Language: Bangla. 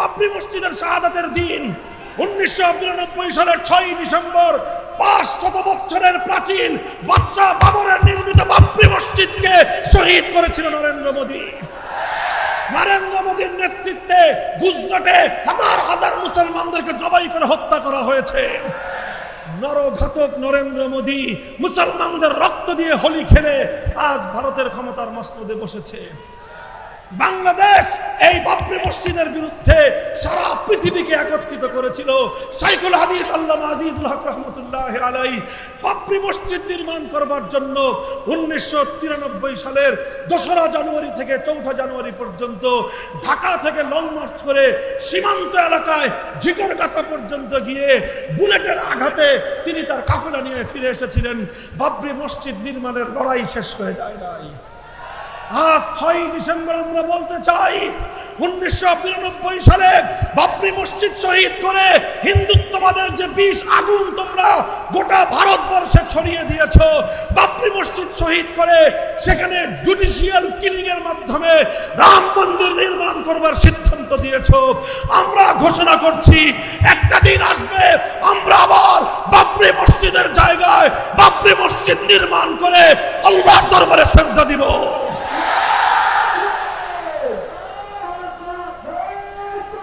বাবরি মসজিদের শাহাদাতের দিন 1992 সালের 6 ডিসেম্বর 500 বছরের প্রাচীন বাদশাহ বাবরের নির্মিত বাবরি মসজিদকে শহীদ করেছিল নরেন্দ্র মোদী। নরেন্দ্র মোদীর নেতৃত্বে গুজরাটে হাজার হাজার মুসলমানদেরকে জবাই করে হত্যা করা হয়েছে। নরঘাতক নরেন্দ্র মোদী মুসলমানদের রক্ত দিয়ে হোলি খেলে আজ ভারতের ক্ষমতার মসনদে বসেছে। বাংলাদেশ এই বাবরি মসজিদের বিরুদ্ধে সারা পৃথিবীকে একত্রিত করেছিল। শাইখুল হাদিস আল্লামা আজিজুল হক রহমতুল্লাহ আলাইহি বাবরি মসজিদ নির্মাণ করবার জন্য 1993 সালের 2রা জানুয়ারি থেকে 4ঠা জানুয়ারি পর্যন্ত ঢাকা থেকে লং মার্চ করে সীমান্ত এলাকায় ঝিকরগাছা পর্যন্ত গিয়ে বুলেটের আঘাতে তিনি তার কাফেলা নিয়ে ফিরে এসেছিলেন। বাবরি মসজিদ নির্মাণের লড়াই শেষ হয়ে যায় নাই। আজ 6 ডিসেম্বর আমরা বলতে চাই 1992 সালে বাবরি মসজিদ শহীদ করে হিন্দুত্ববাদের যে বিষ আগুন তোমরা গোটা ভারতবর্ষে ছড়িয়ে দিয়েছো, বাবরি মসজিদ শহীদ করে সেখানে জুডিশিয়াল কিলিং এর মাধ্যমে রাম মন্দির নির্মাণ করবার সিদ্ধান্ত দিয়েছো। আমরা ঘোষণা করছি একটা দিন আসবে আমরা আবার বাবরি মসজিদের জায়গায় বাবরি মসজিদ নির্মাণ করে আল্লাহর দরবারে সিজদা দিব।